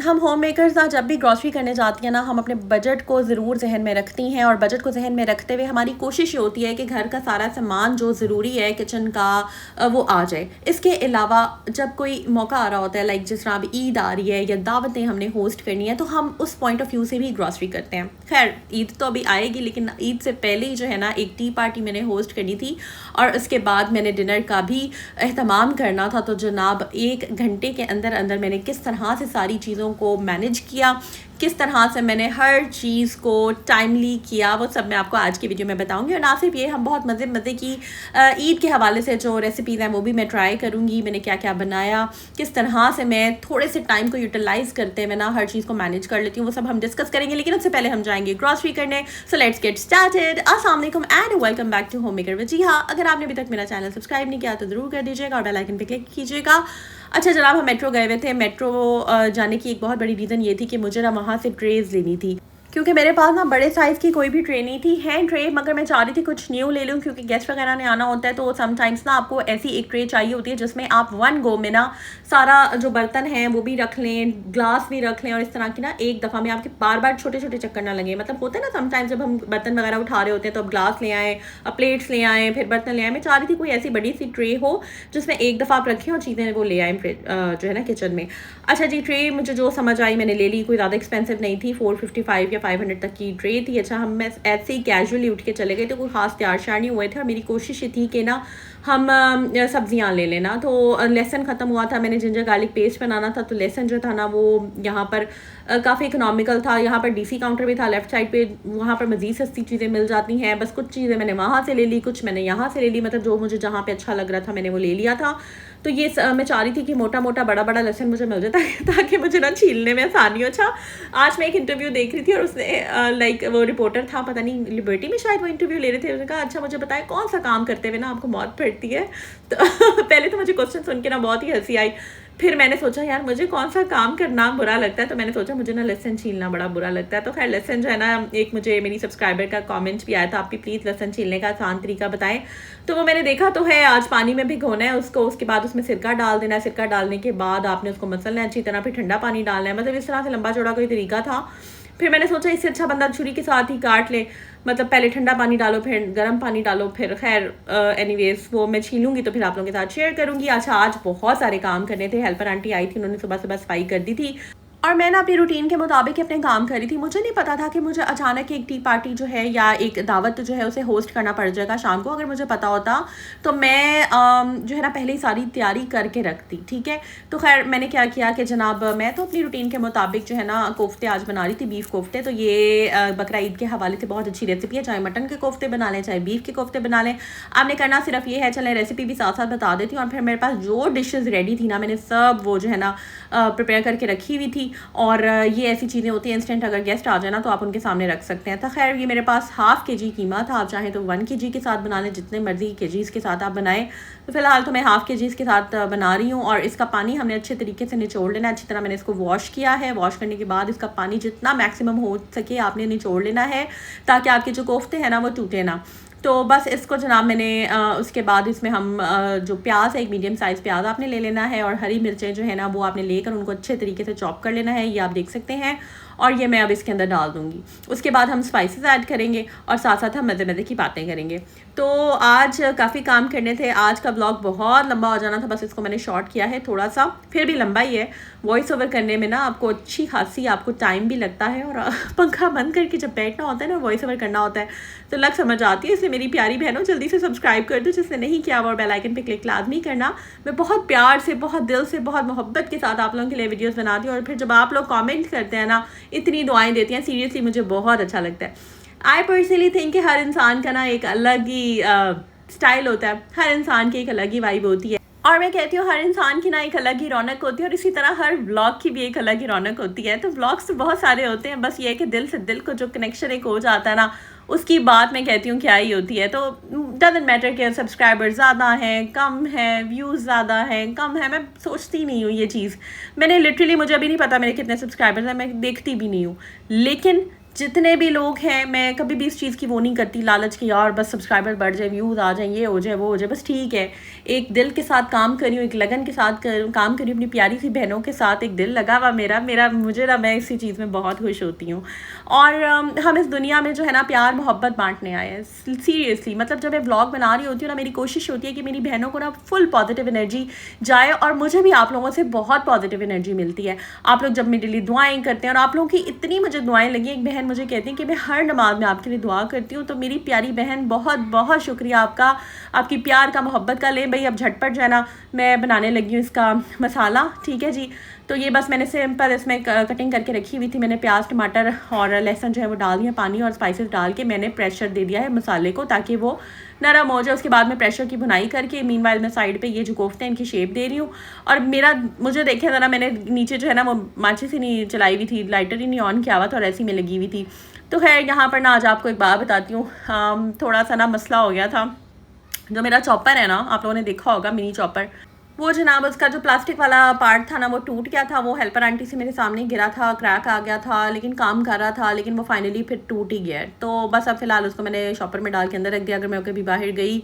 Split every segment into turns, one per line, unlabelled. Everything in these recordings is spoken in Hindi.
हम होम मेकर्स ना जब भी ग्रॉसरी करने जाती हैं ना, हम अपने बजट को ज़रूर जहन में रखती हैं, और बजट को जहन में रखते हुए हमारी कोशिश ये होती है कि घर का सारा सामान जो ज़रूरी है किचन का वो आ जाए। इसके अलावा जब कोई मौका आ रहा होता है, लाइक जिस तरह अब ईद आ रही है या दावतें हमने होस्ट करनी है, तो हम उस पॉइंट ऑफ व्यू से भी ग्रॉसरी करते हैं। खैर ईद तो अभी आएगी, लेकिन ईद से पहले ही जो है ना एक टी पार्टी मैंने होस्ट करनी थी, और उसके बाद मैंने डिनर का भी अहतमाम करना था। तो जनाब 1 घंटे के अंदर अंदर मैंने किस तरह से सारी चीज़ों को मैनेज किया, किस तरह से मैंने हर चीज़ को टाइमली किया, वो सब मैं आपको आज की वीडियो में बताऊंगी। और ना सिर्फ ये, हम बहुत मज़े की ईद के हवाले से जो रेसिपीज़ हैं वो भी मैं ट्राई करूँगी। मैंने क्या क्या बनाया, किस तरह से मैं थोड़े से टाइम को यूटिलाइज़ करते हुए ना हर चीज़ को मैनेज कर लेती हूँ, वो सब हम डिस्कस करेंगे। लेकिन उससे पहले हम जाएंगे ग्रॉसरी करने। So let's get started. अस्सलाम वालेकुम and welcome back to homemaker with. जी हाँ, अगर आपने अभी तक मेरा चैनल सब्सक्राइब नहीं किया तो ज़रूर कर दीजिएगा और बेल आइकन पे क्लिक कीजिएगा। अच्छा जनाब, हम मेट्रो गए हुए थे। मेट्रो जाने की एक बहुत बड़ी रीज़न ये थी कि मुझे ना वहाँ से ट्रेज़ लेनी थी, क्योंकि मेरे पास ना बड़े साइज़ की कोई भी ट्रे नहीं थी। हैंड ट्रे, मगर मैं चाह रही थी कुछ न्यू ले लूँ, क्योंकि गेस्ट वगैरह ने आना होता है, तो समटाइम्स ना आपको ऐसी एक ट्रे चाहिए होती है जिसमें आप वन गो में ना सारा जो बर्तन हैं वो भी रख लें, ग्लास भी रख लें, और इस तरह की ना एक दफ़ा में आपके बार बार छोटे छोटे चक्कर ना लगे। मतलब होता है ना समटाइम्स जब हम बर्तन वगैरह उठा रहे होते हैं तो अब ग्लास ले आएँ, अब प्लेट्स ले आएँ, फिर बर्तन ले आएँ। मैं चाह रही थी कोई ऐसी बड़ी सी ट्रे हो जिसमें एक दफ़ा आप रखें और चीज़ें वो ले आएँ जो है ना किचन में। अच्छा जी, ट्रे मुझे जो समझ आई मैंने ले ली। कोई ज़्यादा एक्सपेंसिव नहीं थी, 455 या 500 तक की ट्रे थी। अच्छा, हम मैं ऐसे ही कैजुअली उठ के चले गए थे, कोई ख़ास तैयार श्यार नहीं हुए थे, और मेरी कोशिश ये थी कि ना हम सब्जियां ले लेना। तो लहसुन ख़त्म हुआ था, मैंने जिंजर गार्लिक पेस्ट बनाना था, तो लहसुन जो था ना वो यहाँ पर काफ़ी इकोनॉमिकल था। यहाँ पर डीसी काउंटर भी था लेफ़्ट साइड पे, वहाँ पर मज़ीद सस्ती चीज़ें मिल जाती हैं। बस कुछ चीज़ें मैंने वहाँ से ले ली, कुछ मैंने यहाँ से ले ली, मतलब जो मुझे जहाँ पे अच्छा लग रहा था मैंने वो ले लिया था। तो ये मैं चाह रही थी कि मोटा मोटा बड़ा बड़ा लहसुन मुझे मिल जाता है ताकि मुझे ना छीलने में आसानी हो। अच्छा, आज मैं एक इंटरव्यू देख रही थी और उसने लाइक वो रिपोर्टर था, पता नहीं लिबर्टी में शायद वो इंटरव्यू ले रहे थे। उसने कहा अच्छा मुझे बताएं कौन सा काम करते हुए ना आपको मौत पड़ती है। तो पहले तो मुझे क्वेश्चन सुन के ना बहुत ही हंसी आई। फिर मैंने सोचा यार मुझे कौन सा काम करना बुरा लगता है, तो मैंने सोचा मुझे ना लहसुन छीलना बड़ा बुरा लगता है। तो खैर लहसुन जो है ना, एक मुझे मेरी सब्सक्राइबर का कमेंट भी आया था, आप भी प्लीज़ लहसुन छीलने का आसान तरीका बताएं। तो वो मैंने देखा तो है, आज पानी में भिगोना है उसको, उसके बाद उसमें सिरका डाल देना है, सिरका डालने के बाद आपने उसको मसलना है अच्छी तरह, फिर ठंडा पानी डालना है। मतलब इस तरह से लंबा चौड़ा कोई तरीका था। फिर मैंने सोचा इससे अच्छा बंदा छुरी के साथ ही काट ले, मतलब पहले ठंडा पानी डालो फिर गर्म पानी डालो, फिर खैर एनीवेज वो मैं छीलूंगी तो फिर आप लोगों के साथ शेयर करूंगी। अच्छा, आज बहुत सारे काम करने थे। हेल्पर आंटी आई थी, उन्होंने सुबह सुबह सफाई कर दी थी, और मैं ना अपनी रूटीन के मुताबिक अपने काम कर रही थी। मुझे नहीं पता था कि मुझे अचानक एक टी पार्टी जो है या एक दावत जो है उसे होस्ट करना पड़ जाएगा शाम को। अगर मुझे पता होता तो मैं जो है ना पहले ही सारी तैयारी करके रखती, ठीक है। तो खैर मैंने क्या किया कि जनाब मैं तो अपनी रूटीन के मुताबिक जो है ना कोफ्ते आज बना रही थी, बीफ कोफ्ते। तो ये बकरा ईद के हवाले से बहुत अच्छी रेसिपी है, चाहे मटन के कोफ्ते बना लें चाहे बीफ के कोफ्ते बना लें। आपने करना सिर्फ ये है, चलें रेसिपी भी साथ साथ बता देती हूँ। और फिर मेरे पास जो डिशेज़ रेडी थी ना, मैंने सब वो जो है ना प्रिपेयर करके रखी हुई थी। और ये ऐसी चीज़ें होती हैं इंस्टेंट, अगर गेस्ट आ जाए ना तो आप उनके सामने रख सकते हैं। तो खैर ये मेरे पास ½ kg कीमा था, आप चाहें तो 1 kg के साथ बना लें, जितने मर्जी kgs के साथ आप बनाएं। तो फिलहाल तो मैं ½ kg के साथ बना रही हूँ। और इसका पानी हमने अच्छे तरीके से निचोड़ लेना है, अच्छी तरह मैंने इसको वॉश किया है। वॉश करने के बाद इसका पानी जितना मैक्सिमम हो सके आपने निचोड़ लेना है, ताकि आपके जो कोफ्ते हैं ना वो टूटे ना। तो बस इसको जनाब मैंने उसके बाद इसमें हम जो प्याज है, एक मीडियम साइज़ प्याज आपने ले लेना है, और हरी मिर्चें जो है ना वो आपने लेकर उनको अच्छे तरीके से चॉप कर लेना है, ये आप देख सकते हैं। और ये मैं अब इसके अंदर डाल दूँगी। उसके बाद हम स्पाइसेस ऐड करेंगे और साथ साथ हम मज़े मज़े की बातें करेंगे। तो आज काफ़ी काम करने थे। आज का ब्लॉग बहुत लंबा हो जाना था, बस इसको मैंने शॉर्ट किया है थोड़ा सा, फिर भी लंबा ही है। वॉइस ओवर करने में ना आपको अच्छी खासी आपको टाइम भी लगता है, और पंखा बंद करके जब बैठना होता है ना, वॉइस ओवर करना होता है, तो लग समझ आती है। इसलिए मेरी प्यारी बहनों जल्दी से सब्सक्राइब कर दो जिसने नहीं किया, और बेल आइकन पे क्लिक लाजमी करना। मैं बहुत प्यार से, बहुत दिल से, बहुत मोहब्बत के साथ आप लोगों के लिए वीडियोस बनाती हूँ, और फिर जब आप लोग कमेंट करते हैं ना, इतनी दुआएं देती हैं, सीरियसली मुझे बहुत अच्छा लगता है। आई पर्सनली थिंक कि हर इंसान का ना एक अलग ही स्टाइल होता है, हर इंसान की एक अलग ही वाइब होती है, और मैं कहती हूँ हर इंसान की ना एक अलग ही रौनक होती है, और इसी तरह हर व्लॉग की भी एक अलग ही रौनक होती है। तो व्लॉग्स तो बहुत सारे होते हैं, बस ये है कि दिल से दिल को जो कनेक्शन एक हो जाता है ना, उसकी बात मैं कहती हूँ क्या ही होती है। तो डजेंट मैटर कि सब्सक्राइबर ज़्यादा हैं कम हैं, व्यूज़ ज़्यादा हैं कम हैं, मैं सोचती नहीं हूँ ये चीज़। मैंने लिटरली, मुझे अभी नहीं पता मेरे कितने सब्सक्राइबर्स हैं, मैं देखती भी नहीं हूँ। लेकिन जितने भी लोग हैं, मैं कभी भी इस चीज़ की वो नहीं करती लालच की यार बस सब्सक्राइबर बढ़ जाए, व्यूज़ आ जाए, ये हो जाए, वो हो जाए, बस ठीक है। एक दिल के साथ काम करी हूँ, एक लगन के साथ काम करी हूँ, अपनी प्यारी सी बहनों के साथ एक दिल लगा हुआ मेरा मेरा मुझे ना, मैं इसी चीज़ में बहुत खुश होती हूँ। और हम इस दुनिया में जो है ना प्यार मोहब्बत बांटने आए हैं सीरियसली। मतलब जब मैं व्लॉग बना रही होती हूँ ना, मेरी कोशिश होती है कि मेरी बहनों को ना फुल पॉजिटिव एनर्जी जाए, और मुझे भी आप लोगों से बहुत पॉजिटिव एनर्जी मिलती है। आप लोग जब मेरे लिए दुआएं करते हैं, और आप लोगों की इतनी मुझे दुआएं लगी, एक बहन मुझे कहती हैं कि मैं हर नमाज में आपके लिए दुआ करती हूँ। तो मेरी प्यारी बहन बहुत बहुत शुक्रिया आपका, आपकी प्यार का मोहब्बत का। ले भाई अब झटपट जो है ना मैं बनाने लगी हूँ इसका मसाला, ठीक है जी। तो ये बस मैंने सिंपल इसमें कटिंग करके रखी हुई थी, मैंने प्याज टमाटर और लहसुन जो है वो डाल दिया, पानी और स्पाइसेस डाल के मैंने प्रेशर दे दिया है मसाले को ताकि वो नरम हो जाए। उसके बाद मैं प्रेशर की भुनाई करके मीनवाइल मैं साइड पे ये जो कोफ्ते हैं इनकी शेप दे रही हूँ। और मेरा मुझे देखे ज़रा, मैंने नीचे जो है ना वो माचिस ही नहीं चलाई हुई थी, लाइटर ही नहीं ऑन किया हुआ था और ऐसी में लगी हुई थी। तो खैर यहाँ पर ना आज आपको एक बात बताती हूँ, थोड़ा सा ना मसला हो गया था। जो मेरा चॉपर है ना, आप लोगों ने देखा होगा मिनी चॉपर, वो जनाब उसका जो प्लास्टिक वाला पार्ट था ना वो टूट गया था। वो हेल्पर आंटी से मेरे सामने गिरा था, क्रैक आ गया था, लेकिन काम कर रहा था, लेकिन वो फाइनली फिर टूट ही गया। तो बस अब फिलहाल उसको मैंने शॉपर में डाल के अंदर रख दिया। अगर मैं कभी बाहर गई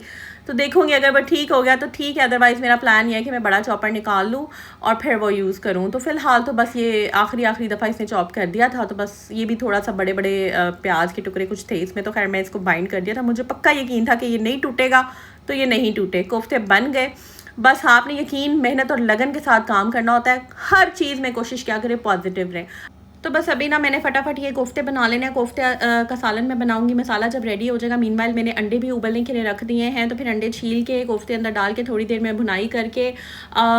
तो देखूंगी, अगर वो ठीक हो गया तो ठीक है, अदरवाइज़ मेरा प्लान ये है कि मैं बड़ा चॉपर निकाल लूँ और फिर वो यूज़ करूँ। तो फिलहाल तो बस ये आखिरी दफ़ा इसने चॉप कर दिया था, तो बस ये भी थोड़ा सा बड़े बड़े प्याज के टुकड़े कुछ थे इसमें, तो खैर मैं इसको बाइंड कर दिया था। मुझे पक्का यकीन था कि ये नहीं टूटेगा, तो ये नहीं टूटे, कोफ्ते बन गए। बस आपने यकीन, मेहनत और लगन के साथ काम करना होता है। हर चीज़ में कोशिश क्या करें पॉजिटिव रहें। तो बस अभी ना मैंने फटाफट ये कोफ्ते बना लेने हैं। कोफ्ते का सालन मैं बनाऊंगी, मसाला जब रेडी हो जाएगा। मीनवाइल मैंने अंडे भी उबलने के लिए रख दिए हैं, तो फिर अंडे छील के कोफ्ते अंदर डाल के थोड़ी देर में भुनाई करके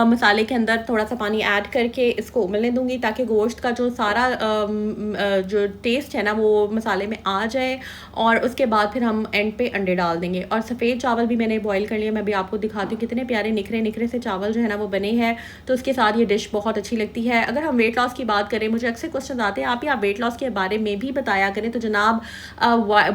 मसाले के अंदर थोड़ा सा पानी ऐड करके इसको उबलने दूंगी, ताकि गोश्त का जो सारा जो टेस्ट है ना वो मसाले में आ जाए। और उसके बाद फिर हम एंड पे अंडे डाल देंगे। और सफ़ेद चावल भी मैंने बॉईल कर लिया, मैं भी आपको दिखाती हूँ कितने प्यारे निखरे निखरे से चावल जो है ना वो बने हैं। तो उसके साथ ये डिश बहुत अच्छी लगती है। अगर हम वेट लॉस की बात करें, मुझे अक्सर क्वेश्चन आते हैं आप वेट लॉस के बारे में भी बताया करें। तो जनाब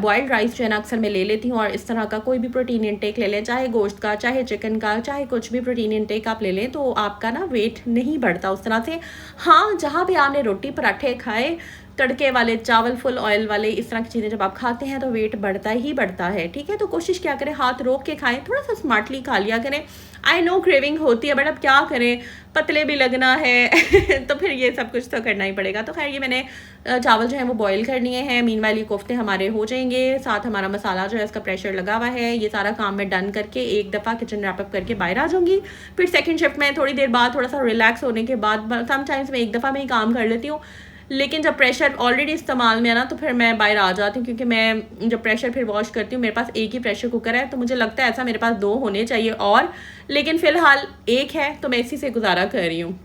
बॉइल्ड राइस जो है ना अक्सर मैं ले लेती हूँ, और इस तरह का कोई भी प्रोटीन इंटेक ले लें, चाहे गोश्त का, चाहे चिकन का, चाहे कुछ भी प्रोटीन इंटेक आप ले लें, तो आपका ना वेट नहीं बढ़ता उस तरह से। हाँ, जहाँ भी आपने रोटी पराठे खाए, तड़के वाले चावल, फुल ऑयल वाले, इस तरह की चीज़ें जब आप खाते हैं तो वेट बढ़ता ही बढ़ता है, ठीक है। तो कोशिश क्या करें, हाथ रोक के खाएं, थोड़ा सा स्मार्टली खा लिया करें। आई नो क्रेविंग होती है, बट अब क्या करें, पतले भी लगना है तो फिर ये सब कुछ तो करना ही पड़ेगा। तो खैर ये मैंने चावल जो है वो बॉईल कर लिए हैं। मीनवाइल ये कोफ्ते हमारे हो जाएंगे, साथ हमारा मसाला जो है इसका प्रेशर लगा हुआ है। ये सारा काम मैं डन करके एक दफ़ा किचन रैप अप करके बाहर आ जाऊँगी। फिर सेकंड शिफ्ट में थोड़ी देर बाद थोड़ा सा रिलैक्स होने के बाद, समटाइम्स मैं एक दफ़ा में ही काम कर लेती हूँ, लेकिन जब प्रेशर ऑलरेडी इस्तेमाल में है ना तो फिर मैं बाहर आ जाती हूँ, क्योंकि मैं जब प्रेशर फिर वॉश करती हूँ, मेरे पास एक ही प्रेशर कुकर है, तो मुझे लगता है ऐसा मेरे पास 2 होने चाहिए और, लेकिन फ़िलहाल एक है तो मैं इसी से गुजारा कर रही हूँ।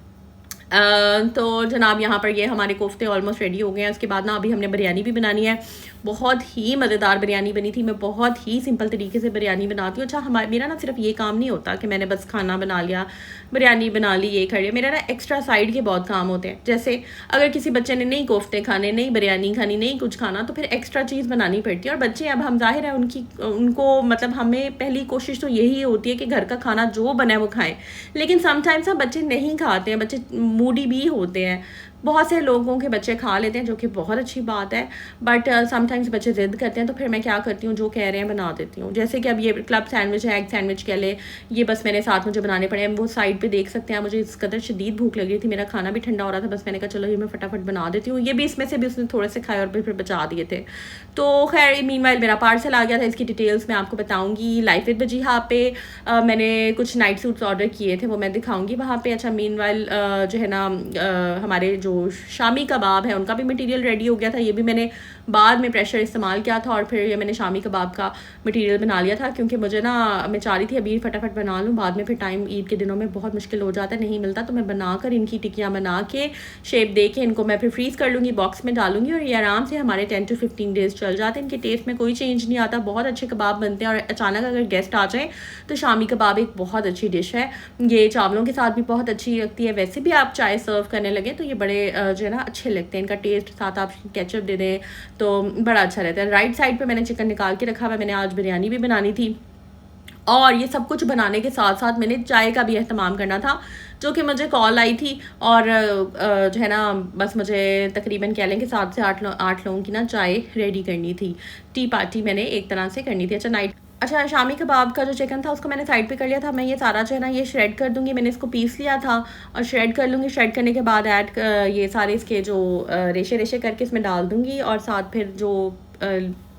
तो जनाब यहाँ पर ये हमारे कोफ्ते ऑलमोस्ट रेडी हो गए हैं। उसके बाद ना अभी हमने बिरयानी भी बनानी है। बहुत ही मज़ेदार बिरयानी बनी थी। मैं बहुत ही सिंपल तरीके से बिरयानी बनाती हूँ। अच्छा, मेरा ना सिर्फ ये काम नहीं होता कि मैंने बस खाना बना लिया, बिरयानी बना ली, ये कर लिया। मेरा ना एक्स्ट्रा साइड के बहुत काम होते हैं। जैसे अगर किसी बच्चे ने नहीं कोफ्ते खाने, नहीं बिरयानी खानी, नहीं कुछ खाना, तो फिर एक्स्ट्रा चीज़ बनानी पड़ती है। और बच्चे अब हम जाहिर है उनको मतलब हमें पहली कोशिश तो यही होती है कि घर का खाना जो बना है वो खाएं, लेकिन समटाइम्स ना बच्चे नहीं खाते हैं, बच्चे मूडी भी होते हैं। बहुत से लोगों के बच्चे खा लेते हैं, जो कि बहुत अच्छी बात है, बट समटाइम्स बच्चे ज़िद करते हैं, तो फिर मैं क्या करती हूँ, जो कह रहे हैं बना देती हूँ। जैसे कि अब ये क्लब सैंडविच है, एग सैंडविच कह ले, ये बस मैंने साथ मुझे बनाने पड़े हैं। वो साइड पे देख सकते हैं, मुझे इस कदर शदीद भूख लग रही थी, मेरा खाना भी ठंडा हो रहा था, बस मैंने कहा चलो ये मैं फटाफट बना देती हूँ। ये भी इसमें से भी उसने थोड़े से खाए और फिर बचा दिए थे। तो खैर मीनवाइल मेरा पार्सल आ गया था, इसकी डिटेल्स मैं आपको बताऊँगी। लाइफ विद बजीहा पे मैंने कुछ नाइट सूट्स ऑर्डर किए थे, वो मैं दिखाऊँगी वहाँ पर। अच्छा, मीनवाइल जो है ना हमारे जो शामी कबाब है उनका भी मटेरियल रेडी हो गया था। ये भी मैंने बाद में प्रेशर इस्तेमाल किया था और फिर ये मैंने शामी कबाब का मटेरियल बना लिया था, क्योंकि मुझे ना मैं चाह रही थी अभी फटाफट बना लूँ, बाद में फिर टाइम ईद के दिनों में बहुत मुश्किल हो जाता है, नहीं मिलता। तो मैं बनाकर इनकी टिक्कियाँ बना के शेप दे के इनको मैं फिर फ्रीज़ कर लूँगी, बॉक्स में डालूंगी, और ये आराम से हमारे 10 to 15 डेज़ चल जाते हैं। इनके टेस्ट में कोई चेंज नहीं आता, बहुत अच्छे कबाब बनते हैं। और अचानक अगर गेस्ट आ जाए तो शामी कबाब एक बहुत अच्छी डिश है। ये चावलों के साथ भी बहुत अच्छी लगती है, वैसे भी आप चाय सर्व करने लगे तो ये बड़े जो है ना अच्छे लगते हैं। इनका टेस्ट, साथ आप केचप दे दें तो बड़ा अच्छा रहता है। राइट साइड पे मैंने चिकन निकाल के रखा हुआ है, मैंने आज बिरयानी भी बनानी थी, और ये सब कुछ बनाने के साथ साथ मैंने चाय का भी एहतमाम करना था। जो कि मुझे कॉल आई थी और जो है ना बस मुझे तकरीबन कह लें कि 7 से 8 लोगों की ना चाय रेडी करनी थी, टी पार्टी मैंने एक तरह से करनी थी। अच्छा शामी कबाब का जो चिकन था उसको मैंने साइड पे कर लिया था। मैं ये सारा जो है ना ये श्रेड कर दूंगी, मैंने इसको पीस लिया था और श्रेड कर लूँगी। श्रेड करने के बाद ये सारे इसके जो रेशे रेशे करके इसमें डाल दूँगी और साथ फिर जो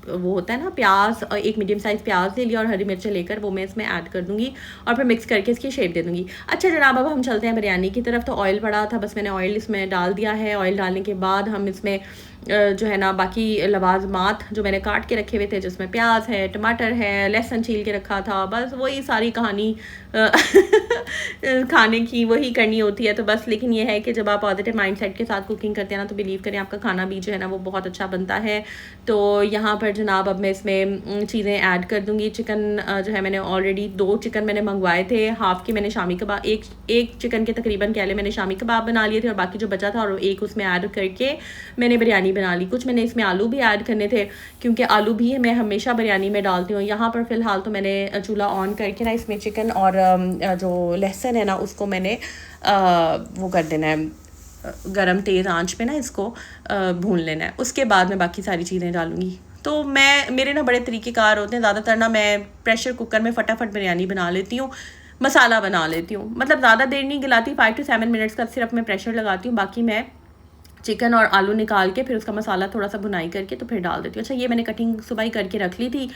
वो होता है ना प्याज, एक मीडियम साइज़ प्याज ले लिया और हरी मिर्चें लेकर वो मैं इसमें ऐड कर दूँगी और फिर मिक्स करके इसकी शेप दे दूँगी। अच्छा जनाब अब हम चलते हैं बिरयानी की तरफ। तो ऑयल पड़ा था, बस मैंने ऑयल इसमें डाल दिया है। ऑयल डालने के बाद हम इसमें जो है ना बाकी लवाजमात जो मैंने काट के रखे हुए थे, जिसमें प्याज है, टमाटर है, लहसुन छील के रखा था, बस वही सारी कहानी खाने की वही करनी होती है। तो बस लेकिन ये है कि जब आप पॉजिटिव माइंडसेट के साथ कुकिंग करते हैं ना तो बिलीव करें आपका खाना भी जो है ना वो बहुत अच्छा बनता है। तो यहाँ पर जनाब अब मैं इसमें चीज़ें ऐड कर दूँगी। चिकन जो है मैंने ऑलरेडी 2 चिकन मैंने मंगवाए थे, हाफ़ के मैंने शामी कबाब, एक चिकन के तकरीबन कह लें मैंने शामी कबाब बना लिए थे और बाकी जो बचा था और एक उसमें ऐड करके मैंने बिरयानी बना ली। कुछ मैंने इसमें आलू भी ऐड करने थे क्योंकि आलू भी मैं हमेशा बिरयानी में डालती हूँ। यहाँ पर फ़िलहाल तो मैंने चूल्हा ऑन करके ना इसमें चिकन और जो लहसुन है ना उसको मैंने वो कर देना है, गरम तेज़ आंच पे ना इसको भून लेना है। उसके बाद मैं बाकी सारी चीज़ें डालूँगी। तो मेरे ना बड़े तरीक़ेकार होते हैं। ज़्यादातर ना मैं प्रेशर कुकर में फटाफट बिरयानी बना लेती हूँ, मसाला बना लेती हूँ, मतलब ज़्यादा देर नहीं गलाती, 5 से 7 मिनट्स का सिर्फ मैं प्रेशर लगाती हूँ। बाकी मैं चिकन और आलू निकाल के फिर उसका मसाला थोड़ा सा भुनाई करके तो फिर डाल देती हूँ। अच्छा ये मैंने कटिंग सुबह ही करके रख ली थी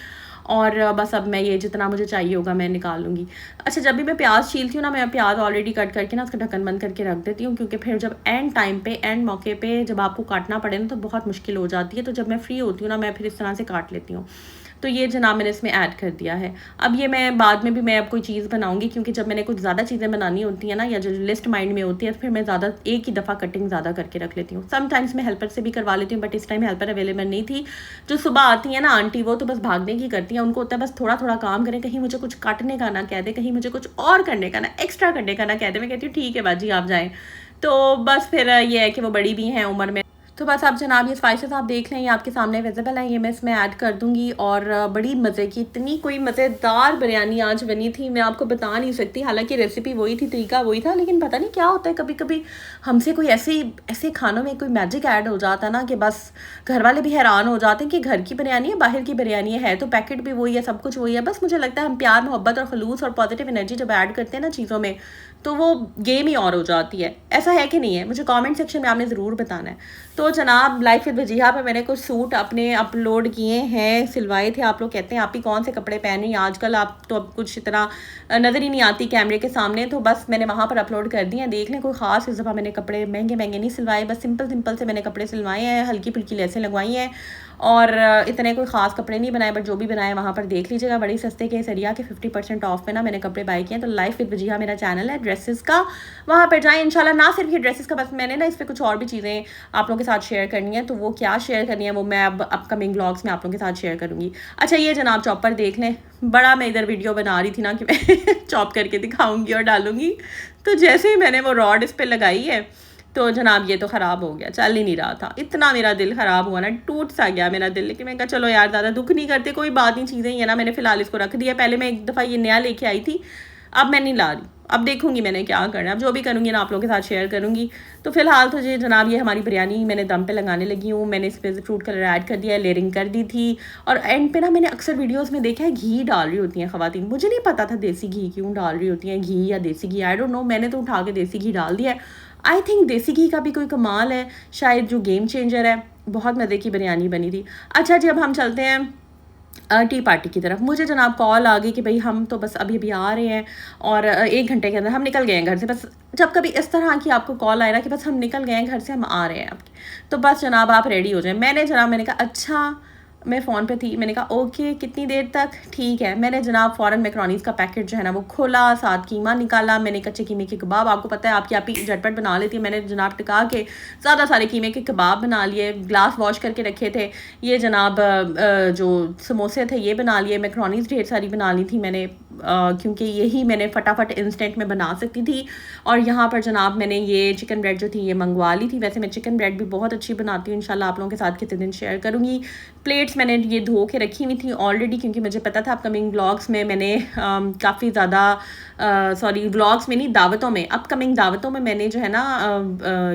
और बस अब मैं ये जितना मुझे चाहिए होगा मैं निकाल लूँगी। अच्छा जब भी मैं प्याज छीलती हूँ ना मैं प्याज ऑलरेडी कट करके ना उसका ढक्कन बंद करके रख देती हूँ, क्योंकि फिर जब एंड टाइम पे एंड मौके पे जब आपको काटना पड़े ना तो बहुत मुश्किल हो जाती है। तो जब मैं फ्री होती हूँ ना मैं फिर इस तरह से काट लेती हूँ। तो ये जनाब मैंने इसमें ऐड कर दिया है। अब ये मैं बाद में भी मैं अब कोई चीज़ बनाऊंगी, क्योंकि जब मैंने कुछ ज़्यादा चीज़ें बनानी होती हैं ना या जो लिस्ट माइंड में होती है तो फिर मैं ज़्यादा एक ही दफ़ा कटिंग ज़्यादा करके रख लेती हूँ। समटाइम्स मैं हेल्पर से भी करवा लेती हूँ, बट इस टाइम हेल्पर अवेलेबल नहीं थी। जो सुबह आती है ना आंटी वो तो बस भागने की करती हैं, उनको होता है बस थोड़ा थोड़ा काम करें, कहीं मुझे कुछ काटने का ना कह दे, कहीं मुझे कुछ और करने का ना एक्स्ट्रा करने का ना कह दे। मैं कहती हूँ ठीक है बाजी आप जाएँ। तो बस फिर ये है कि वो बड़ी भी हैं उम्र में। तो बस आप जनाब ये स्पाइसेस आप देख लें, ये आपके सामने विजिबल है, ये मैं इसमें ऐड कर दूंगी। और बड़ी मज़े की इतनी कोई मज़ेदार बिरयानी आज बनी थी, मैं आपको बता नहीं सकती। हालांकि रेसिपी वही थी, तरीका वही था, लेकिन पता नहीं क्या होता है कभी कभी हमसे कोई ऐसे खानों में कोई मैजिक ऐड हो जाता है ना कि बस घर वाले भी हैरान हो जाते हैं कि घर की बिरयानी है बाहर की बिरयानी है, तो पैकेट भी वही है, सब कुछ वही है। बस मुझे लगता है हम प्यार मोहब्बत और खलूस और पॉजिटिव एनर्जी जब ऐड करते हैं ना चीज़ों में तो वो गेम ही और हो जाती है। ऐसा है कि नहीं है, मुझे कमेंट सेक्शन में आपने ज़रूर बताना है। तो जनाब लाइफ विद वजीहा पे मैंने कुछ सूट अपने अपलोड किए हैं, सिलवाए थे। आप लोग कहते हैं आप ही कौन से कपड़े पहने हैं आजकल, आप तो अब कुछ इतना नज़र ही नहीं आती कैमरे के सामने, तो बस मैंने वहाँ पर अपलोड कर दिए हैं, देख लें। कोई ख़ास इस दफ़ा मैंने कपड़े महंगे नहीं सिलवाए, बस सिंपल से मैंने कपड़े सिलवाए हैं, हल्की फुल्की लेसें लगवाई हैं और इतने कोई ख़ास कपड़े नहीं बनाए, बट जो भी बनाए वहाँ पर देख लीजिएगा। बड़ी सस्ते के सरिया के 50% ऑफ पे ना मैंने कपड़े बाय किए हैं। तो लाइफ विद वजीहा मेरा चैनल है ड्रेसेस का, वहाँ पर जाएँ इंशाल्लाह। ना सिर्फ ये ड्रेसेस का, बस मैंने ना इस पर कुछ और भी चीज़ें आप लोगों के साथ शेयर करनी है, तो वो क्या शेयर करनी है वो मैं अब अपकमिंग व्लॉग्स में आप लोगों के साथ शेयर करूँगी। अच्छा ये जनाब चॉपर देख लें, बड़ा मैं इधर वीडियो बना रही थी ना कि मैं चॉप करके दिखाऊँगी और डालूँगी, तो जैसे ही मैंने वो रॉड इस पर लगाई है तो जनाब ये तो ख़राब हो गया, चल ही नहीं रहा था। इतना मेरा दिल ख़राब हुआ ना, टूट सा गया मेरा दिल। लेकिन मैं कहा चलो यार ज़्यादा दुख नहीं करते, कोई बात नहीं, चीज़ें ही है ना। मैंने फ़िलहाल इसको रख दिया। पहले मैं एक दफ़ा ये नया लेके आई थी, अब मैं नहीं ला रही, अब देखूंगी मैंने क्या करना है। अब जो भी करूँगी ना आप लोगों के साथ शेयर करूँगी। तो फिलहाल तो ये जनाब ये हमारी बिरयानी मैंने दम पे लगाने लगी हूँ। मैंने इस पर फ्रूट कलर ऐड कर दिया है, लेयरिंग कर दी थी। और एंड पे ना मैंने अक्सर वीडियोस में देखा है घी डाल रही होती हैं ख़वातीन, मुझे नहीं पता था देसी घी क्यों डाल रही होती हैं, घी या देसी घी, आई डोंट नो। मैंने तो उठा के देसी घी डाल दिया है। आई थिंक देसी घी का भी कोई कमाल है शायद, जो गेम चेंजर है। बहुत मज़े की बिरयानी बनी थी। अच्छा जी अब हम चलते हैं टी पार्टी की तरफ। मुझे जनाब कॉल आ गई कि भाई हम तो बस अभी आ रहे हैं और 1 घंटे के अंदर हम निकल गए हैं घर से। बस जब कभी इस तरह की आपको कॉल आए ना कि बस हम निकल गए हैं घर से, हम आ रहे हैं आपके, तो बस जनाब आप रेडी हो जाएं। मैंने कहा अच्छा, मैं फ़ोन पे थी, मैंने कहा ओके कितनी देर तक, ठीक है। मैंने जनाब फ़ौरन मैक्रोनीज़ का पैकेट जो है ना वो खोला, साथ कीमा निकाला। मैंने कच्चे कीमे के कबाब, आपको पता है आपकी आप ही झटपट बना लेती है, मैंने जनाब टिका के ज़्यादा सारे कीमे के कबाब बना लिए। ग्लास वॉश करके रखे थे। ये जनाब जो समोसे थे ये बना लिए। मैक्रोनीज़ ढेर सारी बना ली थी मैंने, क्योंकि यही मैंने फटाफट इंस्टेंट में बना सकती थी। और यहाँ पर जनाब मैंने ये चिकन ब्रेड जो थी ये मंगवा ली थी। वैसे मैं चिकन ब्रेड भी बहुत अच्छी बनाती हूँ, इंशाल्लाह आप लोगों के साथ किसी दिन शेयर करूँगी। प्लेट्स मैंने ये धो के रखी हुई थी ऑलरेडी, क्योंकि मुझे पता था अपकमिंग व्लॉग्स में मैंने काफ़ी ज़्यादा सॉरी व्लॉग्स में नहीं, दावतों में, अपकमिंग दावतों में मैंने जो है ना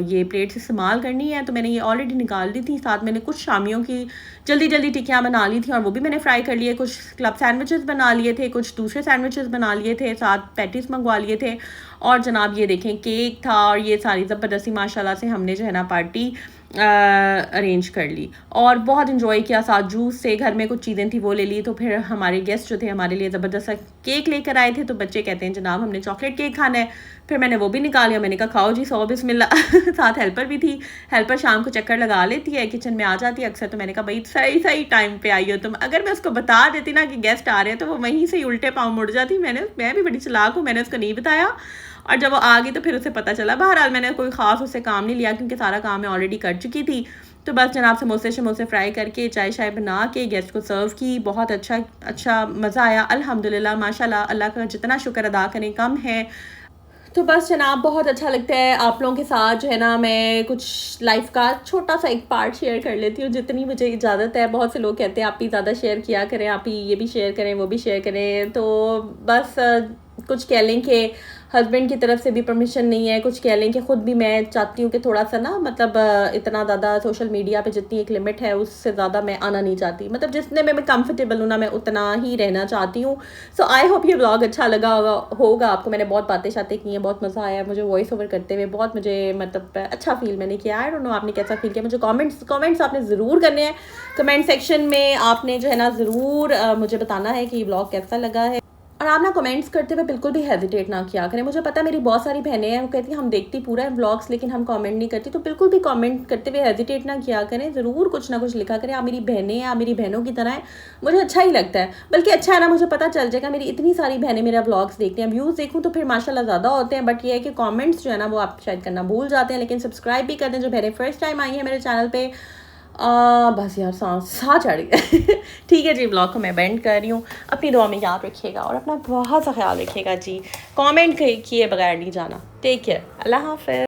ये प्लेट्स इस्तेमाल करनी है, तो मैंने ये ऑलरेडी निकाल दी थी। साथ मैंने कुछ शामियों की जल्दी जल्दी टिक्कियाँ बना ली थी और वो भी मैंने फ्राई कर लिए। कुछ क्लब सैंडविचेस बना लिए थे, कुछ दूसरे सैंडविचेस बना लिए थे, साथ पैटीज मंगवा लिए थे। और जनाब ये देखें केक था और ये सारी ज़बरदस्ती माशाल्लाह से हमने जो है ना पार्टी अरेंज कर ली और बहुत इन्जॉय किया। साथ जूस से घर में कुछ चीज़ें थी वो ले ली। तो फिर हमारे गेस्ट जो थे हमारे लिए ज़बरदस्त केक लेकर आए थे। तो बच्चे कहते हैं जनाब हमने चॉकलेट केक खाना है। फिर मैंने वो भी निकाल लिया, मैंने कहा खाओ जी, सौ बिस्मिल्लाह। साथ हेल्पर भी थी, हेल्पर शाम को चक्कर लगा लेती है, किचन में आ जाती है अक्सर। तो मैंने कहा भाई सही सही टाइम पे आई हो तुम। अगर मैं उसको बता देती ना कि गेस्ट आ रहे हैं तो वो वहीं से ही उल्टे पाँव मुड़ जाती। मैं भी बड़ी चालाक हूँ, मैंने उसको नहीं बताया और जब वो आ गई तो फिर उसे पता चला। बहरहाल मैंने कोई ख़ास उससे काम नहीं लिया क्योंकि सारा काम मैं ऑलरेडी कर चुकी थी। तो बस जनाब समोसे शमोसे फ्राई करके चाय शाय बना के गेस्ट को सर्व की। बहुत अच्छा मज़ा आया अल्हम्दुलिल्लाह माशाल्लाह। अल्लाह का जितना शुक्र अदा करें कम है। तो बस जनाब बहुत अच्छा लगता है आप लोगों के साथ जो है ना मैं कुछ लाइफ का छोटा सा एक पार्ट शेयर कर लेती हूँ जितनी मुझे इजाज़त है। बहुत से लोग कहते हैं आप ही ज़्यादा शेयर किया करें, आप ही ये भी शेयर करें वो भी शेयर करें। तो बस कुछ कह लें कि हस्बैंड की तरफ से भी परमिशन नहीं है, कुछ कह लें कि ख़ुद भी मैं चाहती हूँ कि थोड़ा सा ना मतलब इतना ज़्यादा सोशल मीडिया पे जितनी एक लिमिट है उससे ज़्यादा मैं आना नहीं चाहती। मतलब जितने में मैं कंफर्टेबल हूँ ना मैं उतना ही रहना चाहती हूँ। सो आई होप ये व्लॉग अच्छा लगा होगा आपको। मैंने बहुत बातें शातें की हैं, बहुत मज़ा आया मुझे वॉइस ओवर करते हुए, बहुत मुझे मतलब अच्छा फील मैंने किया। आई डोंट नो आपने कैसा फील किया। मुझे कमेंट्स आपने ज़रूर करने हैं। कमेंट सेक्शन में आपने जो है ना ज़रूर मुझे बताना है कि ये व्लॉग कैसा लगा है। और आप ना कमेंट्स करते हुए बिल्कुल भी हेजिटेट ना किया करें। मुझे पता है मेरी बहुत सारी बहनें हैं वो कहती हैं हम देखती पूरा है व्लॉग्स लेकिन हम कमेंट नहीं करती। तो बिल्कुल भी कमेंट करते हुए हेजिटेट ना किया करें, ज़रूर कुछ ना कुछ लिखा करें। आप मेरी बहनें हैं, आप मेरी बहनों की तरह हैं, मुझे अच्छा ही लगता है। बल्कि अच्छा है ना मुझे पता चल जाएगा मेरी इतनी सारी बहनें मेरा व्लॉग्स देखती हैं। व्यूज़ देखूँ तो फिर माशाल्लाह ज़्यादा होते हैं, बट ये है कि कॉमेंट्स जो है ना वो आप शायद करना भूल जाते हैं। लेकिन सब्सक्राइब भी कर दें जो बहनें फर्स्ट टाइम आई हैं मेरे चैनल पर। बस यार सांस चढ़ गया। ठीक है जी, ब्लॉग को मैं बेंड कर रही हूँ। अपनी दुआ में याद रखिएगा और अपना बहुत सा ख्याल रखिएगा जी। कमेंट किए बगैर नहीं जाना। टेक केयर, अल्लाह हाफ़िज़।